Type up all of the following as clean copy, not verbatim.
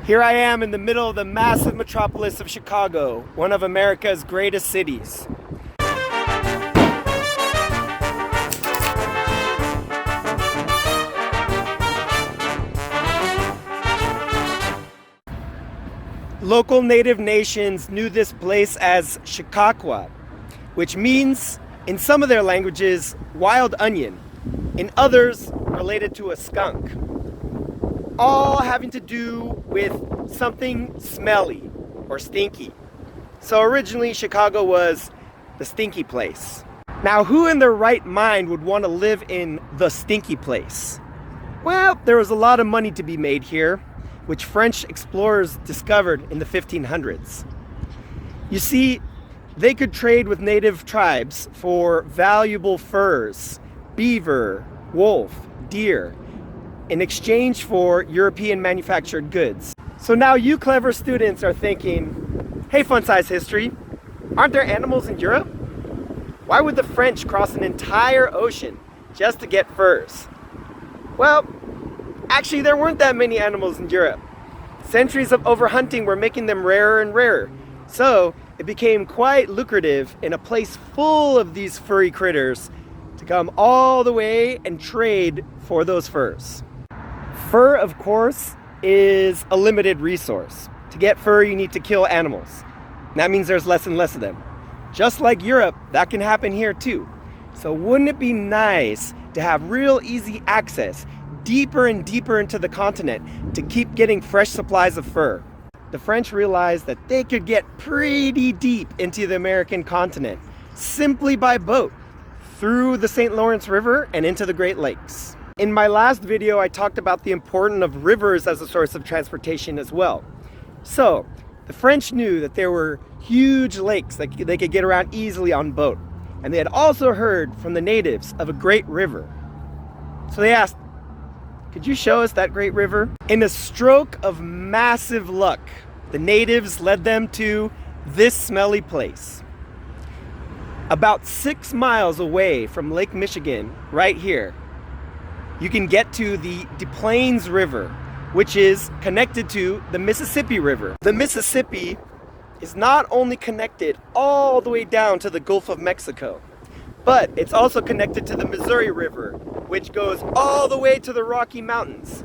Here I am in the middle of the massive metropolis of Chicago, one of America's greatest cities. Local native nations knew this place as Chicago, which means, in some of their languages, wild onion, in others, related to a skunk. All having to do with something smelly or stinky. So originally Chicago was the stinky place. Now, who in their right mind would want to live in the stinky place? Well, there was a lot of money to be made here, which French explorers discovered in the 1500s. You see, they could trade with native tribes for valuable furs, beaver, wolf, deer, in exchange for European manufactured goods. So now you clever students are thinking, hey, Fun Size History, aren't there animals in Europe? Why would the French cross an entire ocean just to get furs? Well, actually there weren't that many animals in Europe. Centuries of overhunting were making them rarer and rarer. So it became quite lucrative in a place full of these furry critters to come all the way and trade for those furs. Fur, of course, is a limited resource. To get fur, you need to kill animals. That means there's less and less of them. Just like Europe, that can happen here too. So wouldn't it be nice to have real easy access deeper and deeper into the continent to keep getting fresh supplies of fur? The French realized that they could get pretty deep into the American continent simply by boat through the St. Lawrence River and into the Great Lakes. In my last video, I talked about the importance of rivers as a source of transportation as well. So the French knew that there were huge lakes that they could get around easily on boat. And they had also heard from the natives of a great river. So they asked, could you show us that great river? In a stroke of massive luck, the natives led them to this smelly place. About 6 miles away from Lake Michigan, right here, you can get to the Des Plaines River, which is connected to the Mississippi River. The Mississippi is not only connected all the way down to the Gulf of Mexico, but it's also connected to the Missouri River, which goes all the way to the Rocky Mountains.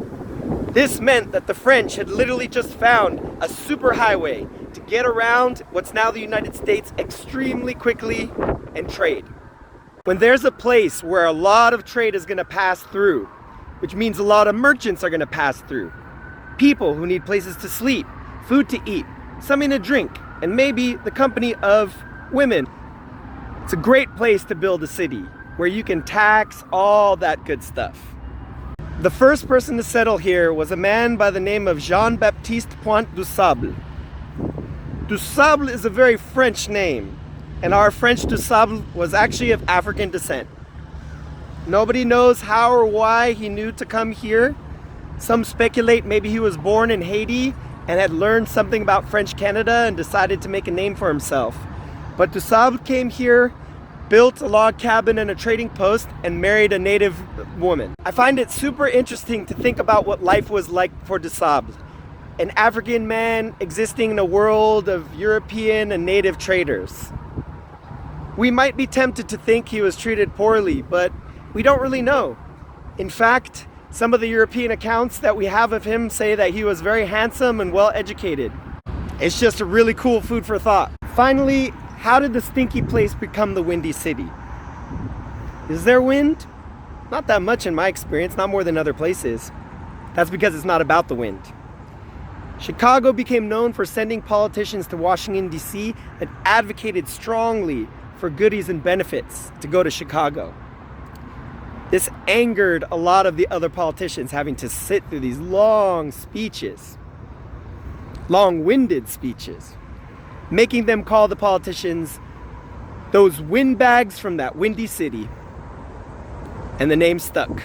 This meant that the French had literally just found a superhighway to get around what's now the United States extremely quickly and trade. When there's a place where a lot of trade is going to pass through, which means a lot of merchants are going to pass through, people who need places to sleep, food to eat, something to drink, and maybe the company of women, it's a great place to build a city where you can tax all that good stuff. The first person to settle here was a man by the name of Jean-Baptiste Pointe du Sable. Du Sable is a very French name, and our French du Sable was actually of African descent. Nobody knows how or why he knew to come here. Some speculate maybe he was born in Haiti and had learned something about French Canada and decided to make a name for himself. But du Sable came here, built a log cabin and a trading post, and married a native woman. I find it super interesting to think about what life was like for du Sable, an African man existing in a world of European and native traders. We might be tempted to think he was treated poorly, but we don't really know. In fact, some of the European accounts that we have of him say that he was very handsome and well educated. It's just a really cool food for thought. Finally, how did the stinky place become the Windy City? Is there wind? Not that much in my experience, not more than other places. That's because it's not about the wind. Chicago became known for sending politicians to Washington, D.C. that advocated strongly for goodies and benefits to go to Chicago. This angered a lot of the other politicians having to sit through these long speeches, long-winded speeches, making them call the politicians those windbags from that windy city. And the name stuck.